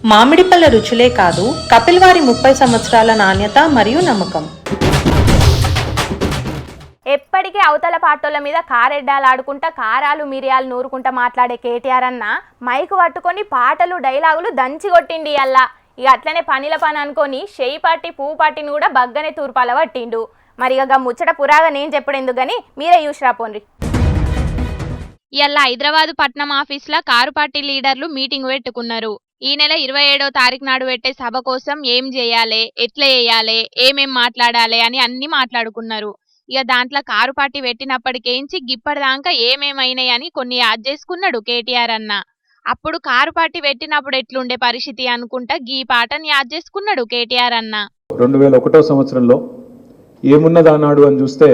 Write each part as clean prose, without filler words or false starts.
మామిడిపళ్ళ రుచులే కాదు, కపిల్ వారి 30 సంవత్సరాల నాణ్యత మరియు నమ్మకం. ఎప్పటికీ అవతల పాటోళ్ళ మీద కారెడ్డాలాడుకుంటా కారాలు మిరియాలు నూరుకుంటా మాట్లాడే కేటీఆర్ అన్న మైకు పట్టుకొని పాటలు డైలాగులు దంచి కొట్టిండి అల్లా. ఇక అట్లనే పనిల పని అనుకొని షెయి పార్టీ పువ్వు పార్టీని కూడా బగ్గనే తూర్పాల పట్టిండు. మరి ఇక ముచ్చట పురాగా నేను చెప్పడెందుకు కానీ మీరే చూసిరా పోండ్రి. ఇవాళ హైదరాబాద్ పట్నం ఆఫీస్లో కారు పార్టీ లీడర్లు మీటింగ్ పెట్టుకున్నారు. ఈ నెల 27వ తారీఖు నాడు పెట్టే సభ కోసం ఏం చేయాలి, ఎట్లా చేయాలి, ఏమేం మాట్లాడాలి అని అన్ని మాట్లాడుకున్నారు. ఇక దాంట్లో కారు పార్టీ పెట్టినప్పటికేంచి గిప్పటిదాకా ఏమేమైనాయి అని కొన్ని యాద్ చేసుకున్నాడు కేటీఆర్ అన్న. అప్పుడు కారు పార్టీ పెట్టినప్పుడు ఎట్లుండే పరిస్థితి అనుకుంటా గీ పాటని యాద్ చేసుకున్నాడు కేటీఆర్ అన్న. 2001వ సంవత్సరంలో ఏమున్నదానాడు అని చూస్తే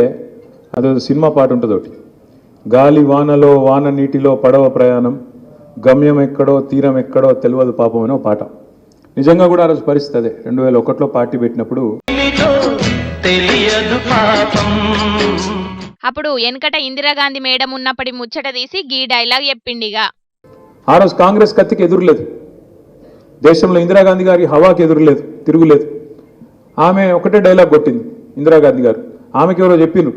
అదో సినిమా పాట ఉంటుంది ఒకటి, గాలి వానలో వాన నీటిలో పడవ ప్రయాణం, గమ్యం ఎక్కడో తీరం ఎక్కడో తెలియదు పాపం అనే పాట. నిజంగా కూడా ఆ రోజు పరిస్థితి అదే. 2001లో పార్టీ పెట్టినప్పుడు అప్పుడు వెనకట ఇందిరాగాంధీ మేడం ఉన్నప్పటి ముచ్చట తీసి గీ డైలాగ్ చెప్పిండిగా. ఆ రోజు కాంగ్రెస్ కత్తికి ఎదురులేదు, దేశంలో ఇందిరాగాంధీ గారి హవాకి ఎదురులేదు, తిరుగులేదు. ఆమె ఒకటే డైలాగ్ కొట్టింది ఇందిరాగాంధీ గారు. ఆమెకి ఎవరో చెప్పిండ్రు,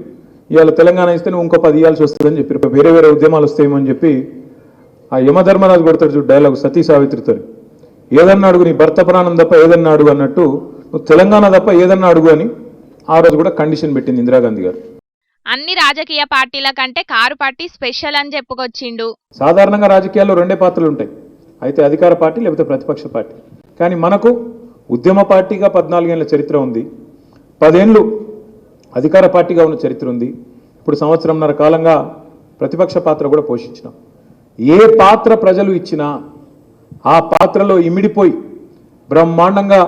ఇవాళ తెలంగాణ ఇస్తే నువ్వు ఇంకో 10 ఇవ్వాల్సి వస్తుందని చెప్పి, వేరే వేరే ఉద్యమాలు వస్తాయేమని చెప్పి ఆ యమధర్మరాజు కొడతాడు చూడు డైలాగ్ సతీ సావిత్రితో, ఏదన్నా అడుగు నీ భర్త ప్రాణం తప్ప ఏదన్నా అడుగు అన్నట్టు నువ్వు తెలంగాణ తప్ప ఏదన్నా అడుగు అని ఆ రోజు కూడా కండిషన్ పెట్టింది ఇందిరాగాంధీ గారు. అన్ని రాజకీయ పార్టీల కంటే కారు పార్టీ స్పెషల్ అని చెప్పుకొచ్చిండు. సాధారణంగా రాజకీయాల్లో 2 పాత్రలు ఉంటాయి, అయితే అధికార పార్టీ లేకపోతే ప్రతిపక్ష పార్టీ. కానీ మనకు ఉద్యమ పార్టీగా 14 ఏళ్ల చరిత్ర ఉంది, 10 ఏళ్ళు అధికార పార్టీగా ఉన్న చరిత్ర ఉంది. ఇప్పుడు 1.5 కాలంగా ప్రతిపక్ష పాత్ర కూడా పోషించినాం. ఏ పాత్ర ప్రజలు ఇచ్చినా ఆ పాత్రలో ఇమిడిపోయి బ్రహ్మాండంగా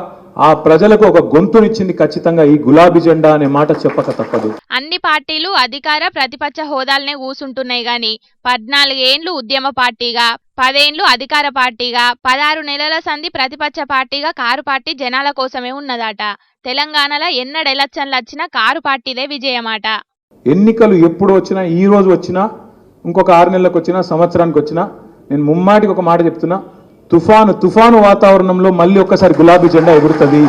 ఆ ప్రజలకు ఒక గొంతునిచ్చింది ఖచ్చితంగా ఈ గులాబీ జెండా అనే మాట చెప్పక తప్పదు. అన్ని పార్టీలు అధికార ప్రతిపక్ష హోదాలనే కూసుంటున్నాయి గాని 14 ఏండ్లు ఉద్యమ పార్టీగా, 10 ఏండ్లు అధికార పార్టీగా, 16 నెలల సంధి ప్రతిపక్ష పార్టీగా కారు పార్టీ జనాల కోసమే ఉన్నదట. తెలంగాణలో ఎన్నడు ఎలక్షన్లు వచ్చినా కారు పార్టీదే విజయమాట. ఎన్నికలు ఎప్పుడు వచ్చినా, ఈ రోజు వచ్చినా, ఇంకొక 6 నెలలకు వచ్చినా, సంవత్సరానికి వచ్చినా, నేను ముమ్మాటికి ఒక మాట చెప్తున్నా, తుఫాను వాతావరణంలో మళ్ళీ ఒక్కసారి గులాబీ జెండా ఎగురుతుంది,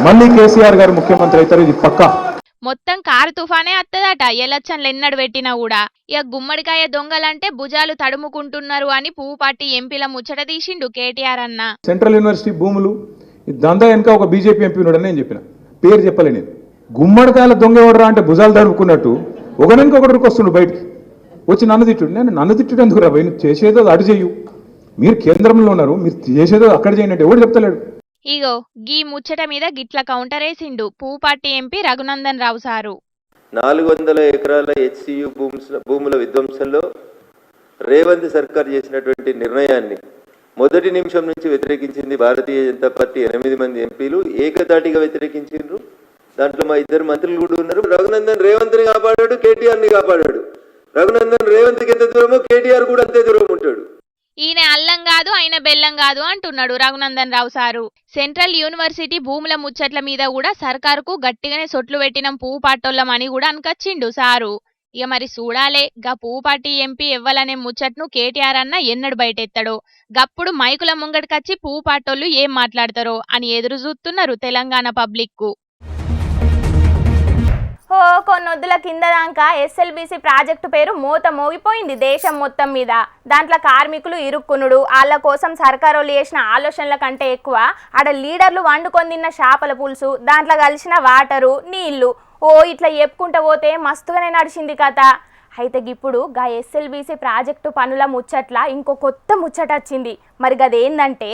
మళ్ళీ కేసీఆర్ గారు ముఖ్యమంత్రి అవుతారు, ఇది పక్కా. మొత్తం కారు తుఫానే వత్తదట ఎలక్షన్లు ఎన్నడు పెట్టినా కూడా. ఇక గుమ్మడికాయ దొంగలంటే భుజాలు తడుముకుంటున్నారు అని పువ్వు పార్టీ ఎంపీల ముచ్చట తీసిండు కేటీఆర్ అన్న. సెంట్రల్ యూనివర్సిటీ భూములు దందా వెనక ఒక బీజేపీ ఎంపీ ఉన్నాడని నేను చెప్పిన, పేరు చెప్పలే నేను. గుమ్మడికాయల దొంగ ఎవడరా అంటే భుజాలు తడుముకున్నట్టు ఒకరికి ఒకరికి వస్తుండు బయటికి వచ్చి నన్ను తిట్టుడు. నేను నన్ను తిట్టుడు ఎందుకు రా, నువ్వు చేసేదో అటు చెయ్యు, మీరు కేంద్రంలో ఉన్నారు, మీరు చేసేదో అక్కడ చేయండి ఎవడు చెప్తలేడు. ఇగో గీ ముచ్చట మీద గిట్ల కౌంటర్ వేసిండు పువ్వు party MP Raghunandan Rao sir. 400 ఎకరాల హెచ్సియు భూముల విధ్వంసంలో రేవంత్ సర్కార్ చేసినటువంటి నిర్ణయాన్ని మొదటి నిమిషం నుంచి వ్యతిరేకించింది భారతీయ జనతా పార్టీ. 8 మంది ఎంపీలు ఏకతాటిగా వ్యతిరేకించారు. దాంట్లో మా 2 మంత్రులు కూడా ఉన్నారు. రఘునందన్ రేవంత్ని కాపాడాడు, కేటీఆర్ని కాపాడాడు. రఘునందన్ రేవంత్కి ఎంత దూరమో కేటీఆర్ కూడా అంతే దూరం ఉంటాడు. ఈయన అల్లం కాదు ఆయన బెల్లం కాదు అంటున్నాడు Raghunandan Rao sir. Central university భూముల ముచ్చట్ల మీద కూడా సర్కారుకు గట్టిగానే సొట్లు పెట్టినం పువ్వు పాటోళ్ళం అని కూడా అనకొచ్చిండు సారు. ఇక మరి చూడాలే గా పువ్వు పార్టీ ఎంపీ ఎవ్వలనే ముచ్చట్ను కేటీఆర్ అన్న ఎన్నడు బయటెత్తాడో, గప్పుడు మైకుల ముంగటికొచ్చి పువ్వు పాటోళ్ళు ఏం మాట్లాడతారో అని ఎదురు చూస్తున్నారు తెలంగాణ పబ్లిక్ కు. కొన్నొద్దుల కింద దాకా ఎస్ఎల్బీసీ ప్రాజెక్టు పేరు మోత మోగిపోయింది దేశం మొత్తం మీద. దాంట్లో కార్మికులు ఇరుక్కునుడు, వాళ్ళ కోసం సర్కారోళ్ళు చేసిన ఆలోచనల కంటే ఎక్కువ ఆడ లీడర్లు వండుకొని తిన్న చేపల పులుసు, దాంట్లో కలిసిన వాటరు నీళ్లు, ఇట్లా చెప్పుకుంటూ పోతే మస్తుగానే నడిచింది కథ. అయితే ఇప్పుడు గా ఎస్ఎల్బీసీ ప్రాజెక్టు పనుల ముచ్చట్ల ఇంకో కొత్త ముచ్చట వచ్చింది. మరి గదేందంటే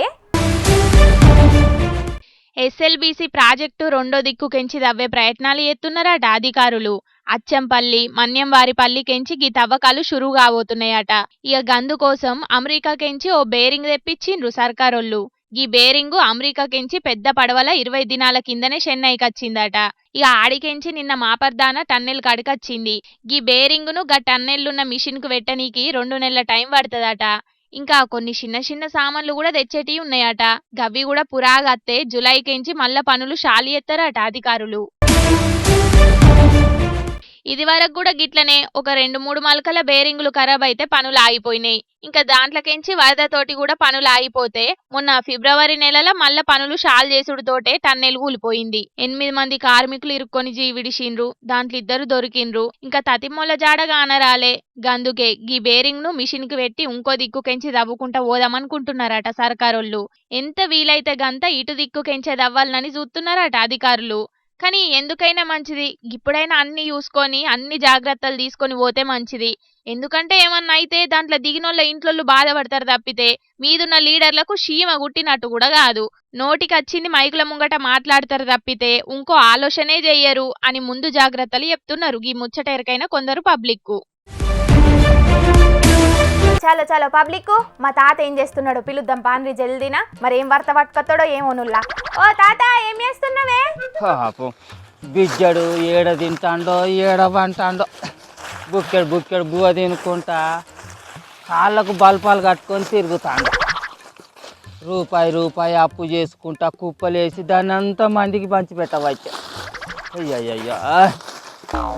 ఎస్ఎల్బీసీ ప్రాజెక్టు రెండో దిక్కు కెంచి తవ్వే ప్రయత్నాలు చేస్తున్నారట అధికారులు. అచ్చంపల్లి, మన్యంవారిపల్లి కెంచి గీ తవ్వకాలు షురువు కాబోతున్నాయట. ఇక గందు కోసం అమెరికా కెంచి ఓ బేరింగ్ తెప్పించిండ్రు సర్కారోళ్ళు. ఈ బేరింగు అమెరికా కెంచి పెద్ద పడవల 20 దినాల కిందనే చెన్నైకి వచ్చిందట. ఇక ఆడికెంచి నిన్న మాపర్దాన టన్నెల్ కడికొచ్చింది. గీ బేరింగును గా టన్నెల్లున్న మిషన్ కు పెట్టనీకి 2 నెలల టైం పడుతుందట. ఇంకా కొన్ని చిన్న సామాన్లు కూడా తెచ్చేటి ఉన్నాయట. గవి కూడా పురాగత్తే జులైకించి మళ్ళా పనులు షాలి ఎత్తారట అధికారులు. ఇది వరకు కూడా గిట్లనే ఒక 2-3 మలకల బేరింగులు ఖరాబ్ అయితే పనులు ఆగిపోయినాయి. ఇంకా దాంట్లోకించి వరదతోటి కూడా పనులు ఆగిపోతే మొన్న ఫిబ్రవరి నెలలో మళ్ళా పనులు షాల్ చేసుడుతోటే టన్నెలు కూలిపోయింది. 8 మంది కార్మికులు ఇరుక్కొని జీవిడిషిండ్రు. దాంట్లో 2 దొరికిండ్రు. ఇంకా తతిమొల్ల జాడ గానరాలే. గందుకే గీ బేరింగ్ ను మిషన్ కి పెట్టి ఇంకో దిక్కుకెంచి దవ్వుకుంటా పోదామనుకుంటున్నారట సర్కారోళ్ళు. ఎంత వీలైతే గంత ఇటు దిక్కుకెంచే దవ్వాలని చూస్తున్నారట అధికారులు. కానీ ఎందుకైనా మంచిది ఇప్పుడైనా అన్ని చూసుకొని అన్ని జాగ్రత్తలు తీసుకొని పోతే మంచిది. ఎందుకంటే ఏమన్నా అయితే దాంట్లో దిగినోళ్ళ ఇంట్లో బాధపడతారు తప్పితే మీదున్న లీడర్లకు షీమ గుట్టినట్టు కూడా కాదు. నోటికి వచ్చింది మైకుల ముంగట మాట్లాడతారు తప్పితే ఇంకో ఆలోచనే చెయ్యరు అని ముందు జాగ్రత్తలు చెప్తున్నారు ఈ ముచ్చటెరకైన కొందరు పబ్లిక్. చలో చలో పబ్లిక్, మా తాత ఏం చేస్తున్నాడో పిలుద్దాం పాన్రి జల్దీనా. మరి ఏం వార్త పట్టుకొస్తాడో ఏమో నుల్లా. ఓ తాత ఏం చేస్తున్నావే? పాపం బిజ్జడు ఏడ తింటాడో ఏడ పంటాడో బుక్కెడు బువ్వ తినుకుంటా కాళ్ళకు బల్పాలు కట్టుకొని తిరుగుతాడు. రూపాయి అప్పు చేసుకుంటా కుప్పలేసి దాన్ని అంతా మందికి పంచిపెట్టవచ్చు. అయ్యయ్యో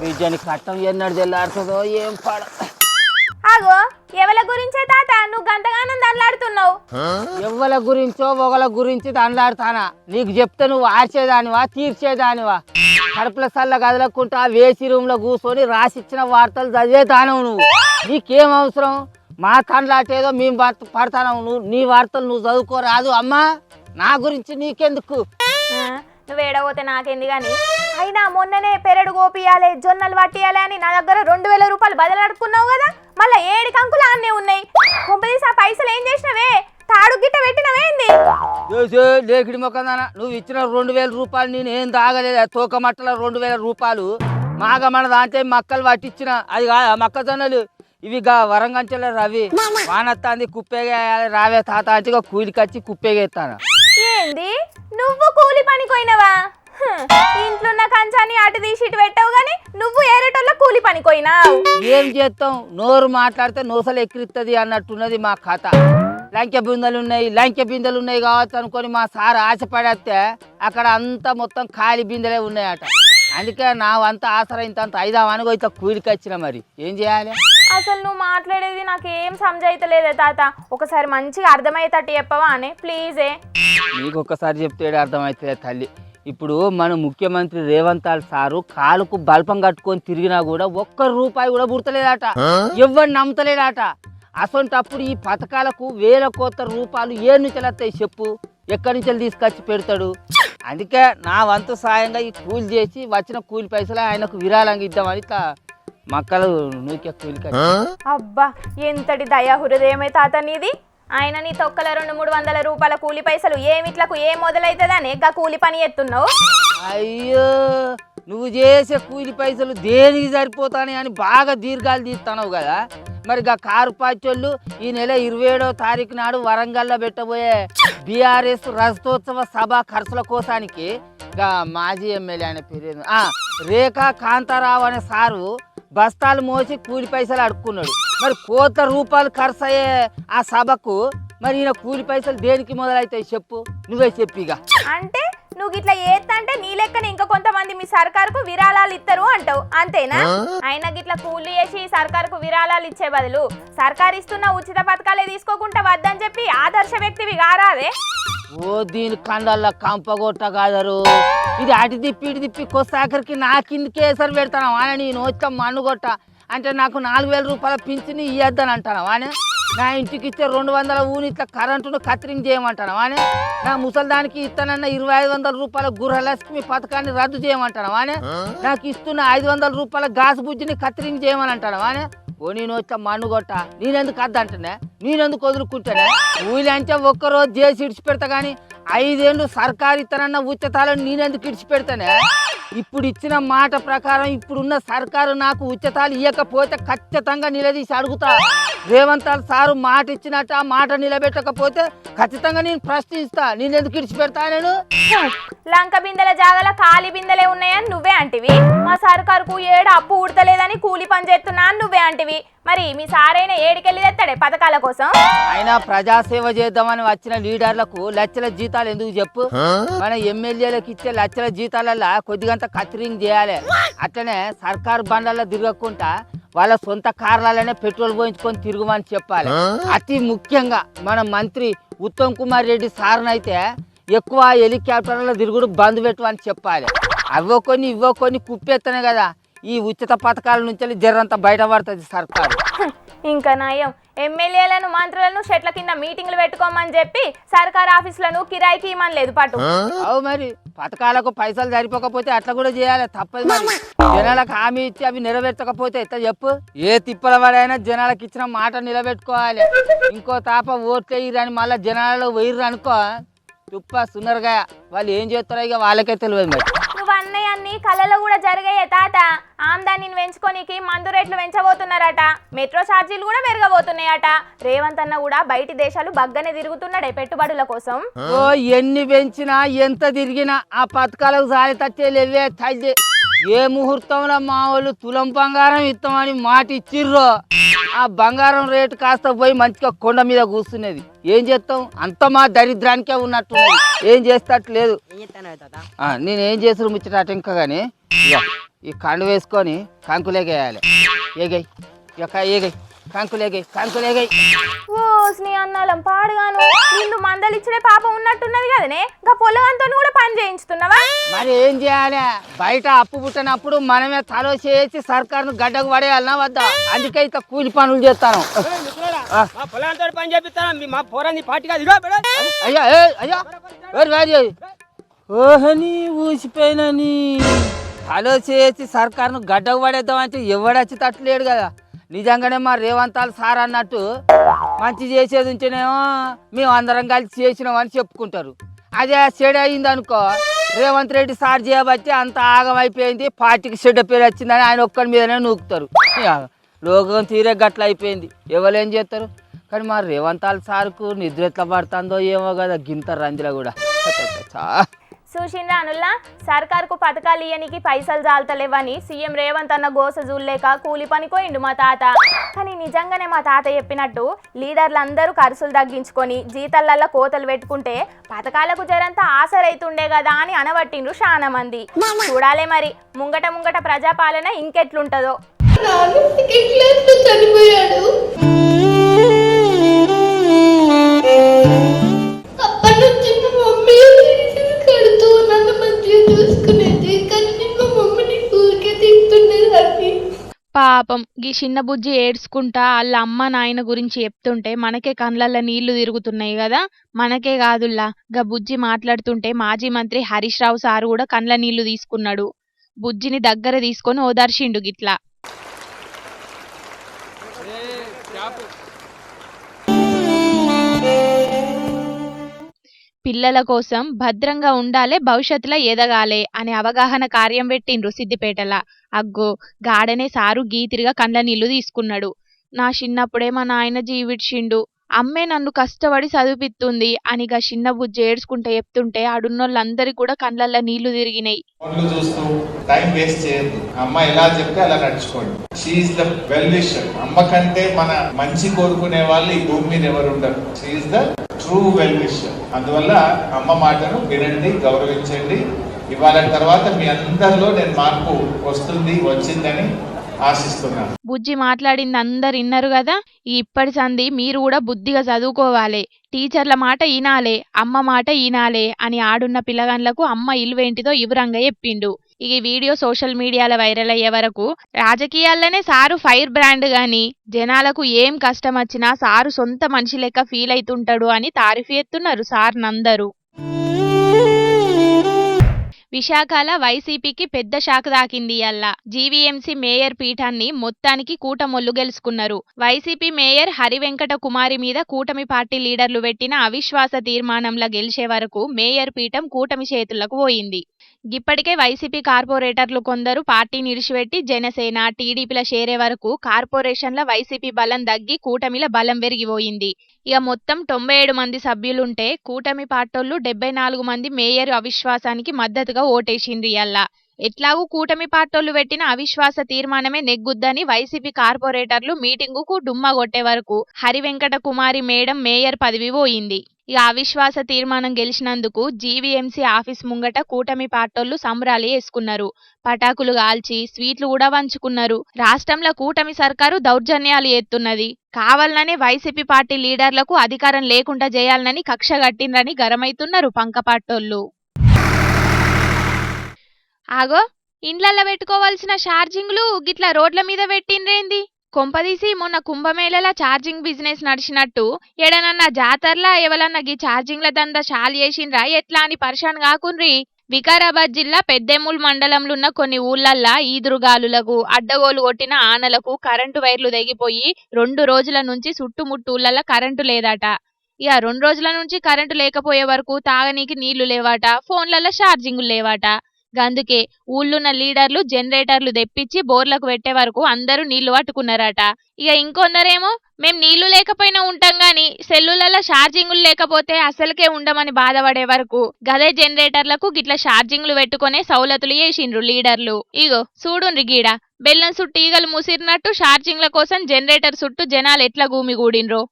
బిజ్జని కట్టం ఎన్నడు తెల్లాడుతుందో ఏం పాడ. ఆగో ఎవల గురించే తాత నువ్వు గంతగానం దండలాడుతున్నావు? ఎవల గురించో ఒకల గురించి దండలాడుతానా? నీకు చెప్తే నువ్వు ఆర్చేదానివా తీర్చేదానివా? కడుపుల సల్ల కదలకుంటా వేసి రూమ్ లో కూర్చొని రాసిచ్చిన వార్తలు చదివేదానవు నువ్వు. నీకేం అవసరం? మా తండ్లాటేదో మేము పడతాను. నీ వార్తలు నువ్వు చదువుకోరాదు అమ్మా. నా గురించి నీకెందుకు? నువ్వు ఏడవోతే నాకేంది గాని. అయినా మొన్ననే పెరడు గోపియాలే జొన్నలు పట్టియాలి అని నా దగ్గర 2000 రూపాయలు బదలాడుకున్నావు కదా. మళ్ళీ 7 కంకులు అన్నీ ఉన్నాయి. కొంపదీసి ఆ పైసలు ఏం చేసినవే? తాడు గిట్ట పెట్టినవేంది? లేకిడి మొక్కదానా, నువ్వు ఇచ్చిన 2000 రూపాయలు నేను ఏం తాగలేదు. తోకమట్టల 2000 రూపాయలు మాగ మన దాంట్లో మక్కలు పట్టించిన. అది మొక్కజొన్నలు ఇవి వరంగంచెల రవి వానత్తాంది కుప్పేగేయాలి రావే తాత అంటే కూలికొచ్చి కుప్పేగేస్తాను. ఏంది నువ్వు కూలి పని పోయినవా? ఇంట్లోన్న కంచాన్ని అటు తీసి ఇటు పెట్టావు గాని నువ్వు ఏరేటోళ్ళ కూలి పని పోయినావు. ఏం చేస్తాం? నోరు మాట్లాడితే నోసలు ఎక్కిరిస్తుంది అన్నట్టున్నది మా కథ. లంకె బిందెలు ఉన్నాయి కావచ్చు అనుకొని మా సార్ ఆశపడేస్తే అక్కడ అంతా మొత్తం ఖాళీ బిందెలే ఉన్నాయట. అందుకే నా అంత ఆసరా ఇంత అయిదామని ఇట్లా కూలికి వచ్చిన. మరి ఏం చేయాలి? అసలు నువ్వు మాట్లాడేది నాకేం సమజైతలేదే తాత. ఒకసారి మంచిగా అర్థమయ్యేటట్టు చెప్పవా అనే ప్లీజే. నీకు ఒక్కసారి చెప్తే అర్థమవుతుంది తల్లి. ఇప్పుడు మన ముఖ్యమంత్రి రేవంత్ సారు కాలుకు బల్పం కట్టుకొని తిరిగినా కూడా 1 రూపాయి కూడా పుడతలేదట. ఎవరిని నమ్మతలేదట. అసొంటప్పుడు ఈ పథకాలకు 1000 కోట్ల రూపాయలు ఏ నుంచి వస్తాయి చెప్పు? ఎక్కడి నుంచి తీసుకొచ్చి పెడతాడు? అందుకే నా వంతు సాయంగా ఈ కూలి చేసి వచ్చిన కూలి పైసలు ఆయనకు విరాళంగా ఇద్దామని ఇట్లా మక్కలు నూకే కూలికి. అబ్బా ఎంతటి దయా హృదయమే తాత నీది. ఆయన నీ తొక్కల 200-300 రూపాయల కూలి పైసలు ఏమిట్లకు ఏం మొదలైతుందనే గా కూలి పని ఎత్తున్నావు? అయ్యో నువ్వు చేసే కూలి పైసలు దేనికి సరిపోతానే అని బాగా దీర్ఘాలు తీస్తున్నావు కదా. మరి గా కారు పాచోళ్ళు ఈ నెల 27వ తారీఖు నాడు వరంగల్లో పెట్టబోయే బీఆర్ఎస్ రజతోత్సవ సభ ఖర్చుల కోసానికి గా మాజీ ఎమ్మెల్యే అనే పేరు రేఖా కాంతారావు అనే సారు బస్తాలు మోసి కూలి పైసలు అడుక్కున్నాడు. మరి కోట్ల రూపాయలు ఖర్చు అయ్యే ఆ సభకు మరి ఈయన కూలి పైసలు దేనికి మొదలైతాయి చెప్పు? నువ్వే చెప్పిగా. అంటే నువ్వు ఇట్లా ఏత్తంటే నీ లెక్కన ఇంకా కొంతమంది మీ సర్కారుకు విరాళాలు ఇస్తారు అంటావు అంతేనా? అయినా గిట్లా కూలి చేసి సర్కారుకు విరాళాలు ఇచ్చే బదులు సర్కారు ఇస్తున్న ఉచిత పథకాలే తీసుకోకుండా వద్దని చెప్పి ఆదర్శ వ్యక్తివి కారాదే. ఓ దీని కండల్లా కంపగొట్ట కాదరు. ఇది అటు తిప్పి కొస్తాకరికి నా కిందకే ఎసరు పెడతాను అని నేను వచ్చా మన్నుగొట్ట అంటే నాకు 4000 రూపాయల పింఛని ఇవ్వద్దని అంటాను వానే. నా ఇంటికి ఇచ్చే 200 యూనిట్ల కరెంటును కత్తిరింగ్ చేయమంటాను వానే. నా ముసలిదానికి ఇస్తానన్న 2500 రూపాయల గృహలక్ష్మి పథకాన్ని రద్దు చేయమంటాను వానే. నాకు ఇస్తున్న 500 రూపాయల గ్యాస్ బుజ్జిని కత్తిరింగ్ చేయమని అంటాను వానే. ఓ నేను వచ్చా మన్నుగొట్ట నేనెందుకు అద్దంటనే? నేనెందుకు వదులుకుంటానే? కూలి అంటే ఒక్కరోజు చేసి ఇడిచిపెడతా కానీ 5 ఏళ్ళు సర్కారు ఇస్తానన్న ఉచితాలను నేనెందుకు ఇడిచిపెడతానే? ఇప్పుడు ఇచ్చిన మాట ప్రకారం ఇప్పుడున్న సర్కారు నాకు ఉచితాలు ఇవ్వకపోతే ఖచ్చితంగా నిలదీసి అడుగుతా. రేవంత్ సారు మాట ఇచ్చినట్టు ఆ మాట నిలబెట్టకపోతే ఖచ్చితంగా నేను ప్రశ్నిస్తా. నేను ఎందుకు ఇడిచిపెడతా? నేను లంక బిందెల జాగల ఖాళీ బిందెలే ఉన్నాయని నువ్వే అంటివి. మా సర్కారుకు ఏడు అప్పు ఉడతలేదని కూలి పని చేస్తున్నా అని నువ్వే అంటివి. మరి మీ సారైనా ఏడికెళ్ళి తెస్తాడే పథకాల కోసం? అయినా ప్రజాసేవ చేద్దామని వచ్చిన లీడర్లకు లక్షల జీతాలు ఎందుకు చెప్పు? మన ఎమ్మెల్యేలకు ఇచ్చే లక్షల జీతాలల్లో కొద్దిగంత కత్తిరింగ్ చేయాలి. అట్లనే సర్కారు బండ్లలో తిరగకుండా వాళ్ళ సొంత కార్లలోనే పెట్రోల్ పోయించుకొని తిరుగుమని చెప్పాలి. అతి ముఖ్యంగా మన మంత్రి ఉత్తమ్ కుమార్ రెడ్డి సార్నైతే ఎక్కువ హెలికాప్టర్లలో తిరుగుడు బంద్ పెట్టమని చెప్పాలి. అవో కొన్ని ఇవో కొన్ని కుప్పెత్తనే కదా ఈ ఉచిత పథకాల నుంచి జర్రంతా బయటపడుతుంది సర్కారు. ఇంకా నయం, ఎమ్మెల్యేలను మంత్రులను చెట్ల కింద మీటింగ్లు పెట్టుకోమని చెప్పి సర్కార్ ఆఫీసులను కిరాయికి ఇవ్వమని లేదు పట్టు. అవు మరి పథకాలకు పైసలు సరిపోకపోతే అట్లా కూడా చేయాలి, తప్పదు. మరి జనాలకు హామీ ఇచ్చి అవి నెరవేర్చకపోతే ఎట్లా చెప్పు? ఏ తిప్పల వాడైనా జనాలకు ఇచ్చిన మాట నిలబెట్టుకోవాలి. ఇంకో తాప ఓట్లు వేయరని మళ్ళీ జనాలలో వేయరు అనుకో, తుప్ప సున్నరగా వాళ్ళు ఏం చేస్తారో ఇక వాళ్ళకే తెలియదు. మరి నువ్వు అన్నయ్యన్ని కళలో కూడా జరిగాయే తాత. ఆమ్దానిని పెంచుకోనికి మందు రేట్లు పెంచబోతున్నారట, మెట్రో ఛార్జీలు కూడా పెరగబోతున్నాయట. రేవంత్ అన్న కూడా బయటి దేశాలు బగ్గనే తిరుగుతున్నాడే పెట్టుబడుల కోసం. ఓ ఎన్ని పెంచినా ఎంత తిరిగినా ఆ పథకాలకు సారి తచ్చేలేవే తల్లి. ఏ ముహూర్తంలో మా వాళ్ళు తులం బంగారం ఇస్తామని మాట ఇచ్చిర్రో ఆ బంగారం రేటు కాస్త పోయి మంచిగా కొండ మీద కూర్చునేది. ఏం చేస్తాం, అంత మా దరిద్రానికే ఉన్నట్టున్నది, ఏం చేస్తట్లేదు. నేనేం చేసారు ముచ్చట ఇంకా కానీ ఈ కండు వేసుకొని కంకులేగేయాలి. ఏగై ఏగై కంకులేగై. ఓ స్నీ అన్నాలం పాడుగాను, నిన్ను మందలిచ్చడే పాపం ఉన్నట్టున్నది కదనే. ఇంకా పొలగంతో కూడా పని చేయించుతున్నావా? మరి ఏం చేయాలి, బయట అప్పు పుట్టినప్పుడు మనమే తలో చేసి సర్కారును గడ్డకు పడేయాలన్నా వద్దా? అందుకే ఇక కూలి పనులు చేస్తాను. అయ్యా అయ్యా ఓహని ఊసిపోయినని తలో చేసి సర్కారును గడ్డకు పడేద్దామంటే ఎవడొచ్చి తట్టలేడు కదా. నిజంగానే మా రేవంతాలు సార్ అన్నట్టు మంచి చేసేది ఉంటేనేమో మేము అందరం కలిసి చేసినామని చెప్పుకుంటారు. అదే చెడు అయింది అనుకో, రేవంత్ రెడ్డి సార్ చేయబట్టి అంత ఆగమైపోయింది, పార్టీకి చెడ్డ పేరు వచ్చిందని ఆయన ఒక్కడి మీదనే నూకుతారు. లోకం తీరే గట్ల అయిపోయింది, ఎవరేం చేస్తారు. కానీ మా రేవంతాలు సార్కు నిద్ర ఎట్లా పడుతుందో ఏమో కదా గింత రంజిలో కూడా. చూసిండ్రా అనుల్లా, సర్కార్కు పథకాలు ఇయ్యనికి పైసలు జాలతలేవని సీఎం రేవంత్ అన్న గోస జూల్లేక కూలి పనికోయిండు మా తాత. కానీ నిజంగానే మా తాత చెప్పినట్టు లీడర్లందరూ ఖర్చులు తగ్గించుకొని జీతాలల్లో కోతలు పెట్టుకుంటే పథకాలకు జరంతా ఆసరైతుండే కదా అని అనబట్టిండ్రు చాలా మంది. చూడాలే మరి ముంగట ప్రజాపాలన ఇంకెట్లుంటదో. చనిపోయాడు, అప్పటి నుంచి మా మమ్మీ కడుతూ నన్ను మంచిగా చూసుకునేది, కానీ మా మమ్మీని ఊరికే తీస్తుండేదాన్ని. పాపం గీ చిన్న బుజ్జి ఏడ్చుకుంటా వాళ్ళ అమ్మ నాయన గురించి చెప్తుంటే మనకే కండ్లల్లో నీళ్లు తిరుగుతున్నాయి కదా. మనకే కాదుల్లా, గా బుజ్జి మాట్లాడుతుంటే మాజీ మంత్రి హరీష్ రావు సారు కూడా కండ్ల నీళ్లు తీసుకున్నాడు. బుజ్జిని దగ్గర తీసుకొని ఓదార్చిండు గిట్లా. పిల్లల కోసం భద్రంగా ఉండాలే, భవిష్యత్తులో ఎదగాలే అనే అవగాహన కార్యం పెట్టిండ్రు సిద్దిపేటల. అగ్గో గాడనే సారు గీతిరిగా కండ్ల నీళ్లు తీసుకున్నాడు. నా చిన్నప్పుడే మా నాయన జీవిడ్చిండు, అమ్మే నన్ను కష్టపడి చదివిపిస్తుంది అని గా చిన్న బుజ్జి ఏడ్చుకుంటే చెప్తుంటే ఆడున్నోళ్ళందరికీ కూడా కండ్లల్లో నీళ్లు తిరిగినాయి. చూస్తూ టైం వేస్ట్ చేయద్దు, అమ్మ ఎలా చెప్తే అలా నడుచుకోండి. She is the well wisher. అమ్మ కంటే మన మంచి కోరుకునే వాళ్ళు ఈ భూమి మీద ఎవరు ఉండరు. She is the true well wisher. అందువల్ల అమ్మ మాటను వినండి, గౌరవించండి. ఇవాళ తర్వాత మీ అందరిలో నేను మార్పు వచ్చిందని ఆశిస్తున్నాను. బుజ్జి మాట్లాడింది అందరు విన్నారు కదా. ఇప్పటి సంది మీరు కూడా బుద్ధిగా చదువుకోవాలి, టీచర్ల మాట ఈనాలే, అమ్మ మాట ఈనాలే అని ఆడున్న పిల్లగాండ్లకు అమ్మ ఇల్లువేంటిదో వివరంగా చెప్పిండు. ఈ వీడియో సోషల్ మీడియాలో వైరల్ అయ్యే వరకు రాజకీయాల్లోనే సారు ఫైర్ బ్రాండ్ గాని జనాలకు ఏం కష్టం వచ్చినా సారు సొంత మనిషి లెక్క ఫీల్ అవుతుంటాడు అని తారీఫ్ ఎత్తున్నారు సార్నందరూ. విశాఖల వైసీపీకి పెద్ద షాక్ దాకింది ఇయ్యాల. జీవీఎంసీ మేయర్ పీఠాన్ని మొత్తానికి కూటమొల్లు గెలుచుకున్నారు. వైసీపీ మేయర్ హరివెంకట కుమారి మీద కూటమి పార్టీ లీడర్లు పెట్టిన అవిశ్వాస తీర్మానంలా గెలిచే వరకు మేయర్ పీఠం కూటమి చేతులకు పోయింది. ఇప్పటికే వైసీపీ కార్పొరేటర్లు కొందరు పార్టీని ఇడిచిపెట్టి జనసేన, టీడీపీల చేరే వరకు కార్పొరేషన్ల వైసీపీ బలం తగ్గి కూటమిల బలం పెరిగిపోయింది. ఇక మొత్తం 97 మంది సభ్యులుంటే కూటమి పార్టోళ్లు 74 మంది మేయర్ అవిశ్వాసానికి మద్దతుగా ఓటేసిండ్రు. ఇయ్యాల ఎట్లాగూ కూటమి పార్టోళ్లు పెట్టిన అవిశ్వాస తీర్మానమే నెగ్గుద్దని వైసీపీ కార్పొరేటర్లు మీటింగుకు డుమ్మా కొట్టే వరకు హరివెంకట కుమారి మేడం మేయర్ పదవి పోయింది. ఇక అవిశ్వాస తీర్మానం గెలిచినందుకు జీవీఎంసీ ఆఫీస్ ముంగట కూటమి పార్టోళ్లు సంబరాలు చేసుకున్నారు. పటాకులు కాల్చి స్వీట్లు కూడా పంచుకున్నారు. రాష్ట్రంలో కూటమి సర్కారు దౌర్జన్యాలు ఎత్తున్నది. కావాలనే వైసీపీ పార్టీ లీడర్లకు అధికారం లేకుండా చేయాలని కక్ష కట్టిందని గరమైతున్నారు పంకపార్టోళ్లు. ఆగో, ఇండ్లల్లో పెట్టుకోవాల్సిన ఛార్జింగ్లు గిట్లా రోడ్ల మీద పెట్టిండ్రేంది? కొంపదీసి మొన్న కుంభమేళలా ఛార్జింగ్ బిజినెస్ నడిచినట్టు ఎడనన్నా జాతరలా ఎవలన్నా గీ ఛార్జింగ్ల దందా చాలు చేసిండ్రా ఎట్లా అని పరిశాన్ కాకుండ్రి. వికారాబాద్ జిల్లా పెద్దెముల్ మండలంలో ఉన్న కొన్ని ఊళ్ళల్లా ఈదురుగాలులకు అడ్డగోలు కొట్టిన ఆనలకు కరెంటు వైర్లు తెగిపోయి 2 రోజుల నుంచి చుట్టుముట్టు ఊళ్ళల్లో కరెంటు లేదట. ఇక 2 రోజుల నుంచి కరెంటు లేకపోయే వరకు తాగనీకి నీళ్లు లేవాట, ఫోన్లలో ఛార్జింగులు లేవాట. గందుకే ఊళ్ళున్న లీడర్లు జనరేటర్లు తెప్పించి బోర్లకు పెట్టే వరకు అందరూ నీళ్లు పట్టుకున్నారట. ఇక ఇంకొందరేమో మేం నీళ్లు లేకపోయినా ఉంటాం గాని సెల్లులలో ఛార్జింగులు లేకపోతే అసలుకే ఉండమని బాధపడే వరకు గదే జనరేటర్లకు గిట్ల ఛార్జింగ్లు పెట్టుకునే సౌలతులు చేసిండ్రు లీడర్లు. ఇగో చూడుండ్రి గీడ బెల్లం చుట్టూ ఈగలు ముసిరినట్టు ఛార్జింగ్ల కోసం జనరేటర్ చుట్టూ జనాలు ఎట్లా గూమిగూడిండ్రో.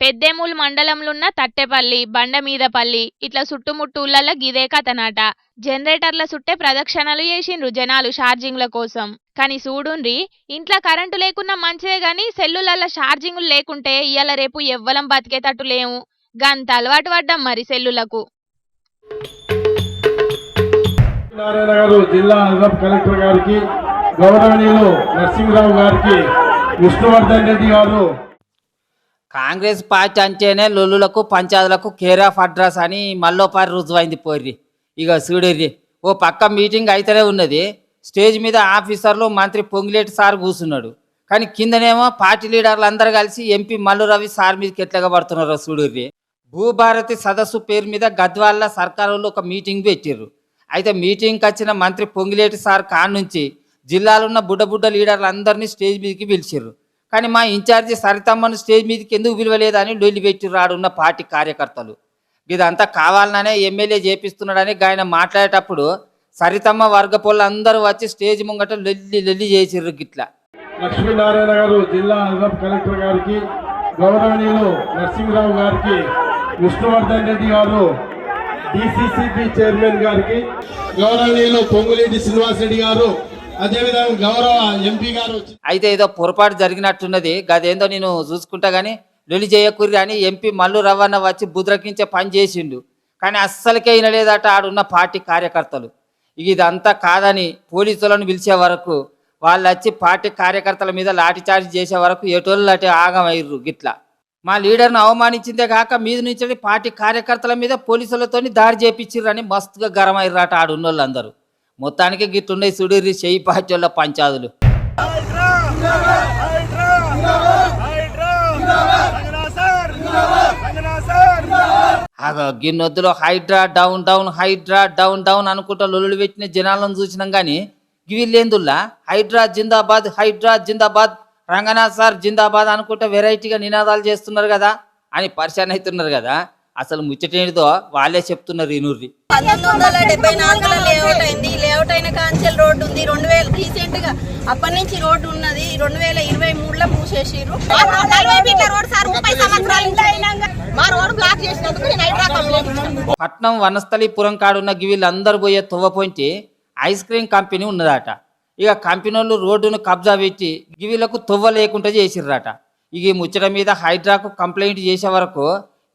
పెద్దెముల్ మండలంలోన్న తట్టెపల్లి, బండమీదపల్లి ఇట్లా చుట్టుముట్టు ఊళ్ళల్లో గిదే కథనాట. జనరేటర్ల చుట్టే ప్రదక్షిణలు చేసిండ్రు జనాలు ఛార్జింగ్ల కోసం. కానీ చూడుండ్రి, ఇంట్లో కరెంటు లేకున్నా మంచిదే గాని సెల్లులల్ల ఛార్జింగులు లేకుంటే ఇయ్యాల రేపు ఎవ్వలం బతికేటట్టు లేవు. గంత అలవాటు పడ్డాం మరి సెల్లులకు. నారాయణ గారు, జిల్లా అదనపు కలెక్టర్ గారికి, గౌరవనీయులు నరసింహరావు గారికి, విష్ణువర్ధన్ రెడ్డి గారు. కాంగ్రెస్ పార్టీ అంటేనే లొల్లులకు పంచాయతీలకు కేర్ ఆఫ్ అడ్రస్ అని మళ్ళోపారి రుజువైంది పోర్రి. ఇక చూడర్రి, ఓ పక్క మీటింగ్ అయితేనే ఉన్నది. స్టేజ్ మీద ఆఫీసర్లు మంత్రి పొంగిలేటి సార్ కూర్చున్నాడు. కానీ కిందనేమో పార్టీ లీడర్లు అందరూ కలిసి ఎంపీ మల్లు రవి సార్ మీదకి ఎట్లాగా పడుతున్నారో చూడర్రి. భూభారతి సదస్సు పేరు మీద గద్వాల సర్కారు ఒక మీటింగ్ పెట్టిర్రు. అయితే మీటింగ్కి వచ్చిన మంత్రి పొంగిలేటి సార్ కాడ నుంచి జిల్లాలో ఉన్న బుడ్డ లీడర్లు అందరినీ స్టేజ్ మీదకి పిలిచిర్రు. కానీ మా ఇన్ఛార్జి సరితమ్మను స్టేజ్ మీదకి ఎందుకు పిలవలేదని లొల్లి పెట్టి రాడున్న పార్టీ కార్యకర్తలు. ఇదంతా కావాలనే ఎమ్మెల్యే చేపిస్తున్నాడని ఆయన మాట్లాడేటప్పుడు సరితమ్మ వర్గపోళ్ళు అందరూ వచ్చి స్టేజ్ ముంగట లొల్లి చేసిర్రు. గిట్లా లక్ష్మీనారాయణ గారు, జిల్లా అదనపు కలెక్టర్ గారికి, గౌరవనీయులు నరసింహరావు గారికి, విష్ణువర్ధన్ రెడ్డి గారు, డిసిసిబి చైర్మన్ గారికి, గౌరవనీయులు పొంగులేటి శ్రీనివాసరెడ్డి గారు, అదేవిధంగా గౌరవ ఎంపీ గారు. అయితే ఏదో పొరపాటు జరిగినట్టున్నది. గదేందో నేను చూసుకుంటా గానీ లొలి చేయకూరి అని ఎంపీ మల్లు రవణ వచ్చి బుద్రకించే పని చేసిండు. కానీ అస్సలకే వినలేదట ఆడున్న పార్టీ కార్యకర్తలు. ఇదంతా కాదని పోలీసులను పిలిచే వరకు వాళ్ళు వచ్చి పార్టీ కార్యకర్తల మీద లాఠీచార్జ్ చేసే వరకు ఎటోళ్ళు అటే ఆగమయ్యారు. గిట్లా మా లీడర్ను అవమానించిందే కాక మీద నుంచి పార్టీ కార్యకర్తల మీద పోలీసులతో దాడి చేపించిర్రని మస్తుగా గరమయ్యారట ఆడున్నోళ్ళు అందరూ. మొత్తానికి గిట్టుండే సుడీరి చెయ్యి పార్టీ వాళ్ళ పంచాదులు. గిన్నొద్దులో HYDRAA down down, HYDRAA down down అనుకుంటా లొల్లు పెట్టిన జనాలను చూసినాం కానీ గివిలేందుల్లా హైడ్రా జిందాబాద్, హైడ్రా జిందాబాద్, రంగనాథ్ సార్ జిందాబాద్ అనుకుంటా వెరైటీగా నినాదాలు చేస్తున్నారు కదా అని పరిశాన్ అవుతున్నారు కదా. అసలు ముచ్చటేంటిదో వాళ్ళే చెప్తున్నారు. ఇనూర్రి 1974లో లేఅవుట్ అయింది. లేఅవుట్ అయిన కాంచెల్ రోడ్డు ఉంది. 2000 రీసెంట్ గా అప్పటి నుంచి రోడ్డు ఉన్నది. 2023లో మూసేసిర్రు. పట్నం వనస్థలీపురం కాడున్న వీళ్ళందరూ పోయే తువ్వపోయించి ఐస్ క్రీమ్ కంపెనీ ఉన్నదట. ఇక కంపెనీ వాళ్ళు రోడ్డును కబ్జా పెట్టి వీళ్ళకు తువ్వ లేకుండా చేసిర్రట. ఇక ఈ ముచ్చట మీద హైడ్రాకు కంప్లైంట్ చేసే వరకు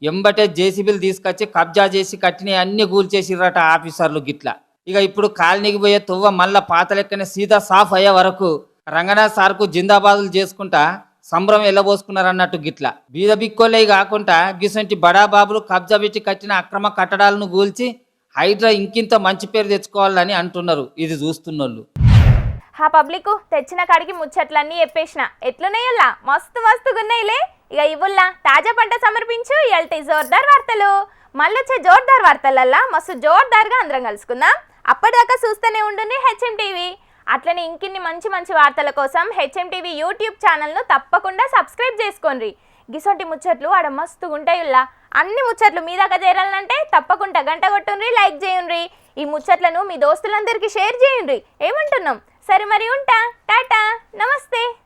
ఎంబటే జేసీబీలు తీసుకొచ్చి కబ్జా చేసి కట్టిన అన్ని కూల్చేసిర్రట ఆఫీసర్లు. గిట్లా ఇక ఇప్పుడు కాలనీకి పోయే తువ్వ మళ్ళా పాత లెక్కనే సీదా సాఫ్ అయ్యే వరకు రంగనాథ్ సార్కు జిందాబాదులు చేసుకుంటా సంబరం ఎల్లబోసుకున్నారన్నట్టు. గిట్లా బీద బిక్కోలే కాకుండా గిసంటి బడాబాబులు కబ్జా పెట్టి కట్టిన అక్రమ కట్టడాలను కూల్చి హైడ్రా ఇంకింత మంచి పేరు తెచ్చుకోవాలని అంటున్నారు ఇది చూస్తున్నోళ్ళు. ఆ పబ్లిక్ తెచ్చిన కాడికి ముచ్చట్లన్నీ చెప్పేసిన ఎట్లున్నాయల్లా మస్తుగున్నాయిలే. ఇక ఇవుల్లా తాజా పంట సమర్పించు ఎల్టీ జోర్దార్ వార్తలు. మళ్ళొచ్చే జోర్దార్ వార్తలల్లా మస్తు జోర్దార్గా అందరం కలుసుకుందాం. అప్పటిదాకా చూస్తూనే ఉండండి హెచ్ఎం టీవీ. అట్లనే ఇంకిన్ని మంచి వార్తల కోసం హెచ్ఎం టీవీ యూట్యూబ్ ఛానల్ను తప్పకుండా సబ్స్క్రైబ్ చేసుకోండి. గిసొంటి ముచ్చట్లు ఆడ మస్తుగా ఉంటాయిల్లా. అన్ని ముచ్చట్లు మీ దాకా చేరాలంటే తప్పకుండా గంట కొట్టుండ్రి, లైక్ చేయండి. ఈ ముచ్చట్లను మీ దోస్తులందరికీ షేర్ చేయండి. ఏమంటున్నాం? సరే మరి ఉంటా, టాటా, నమస్తే.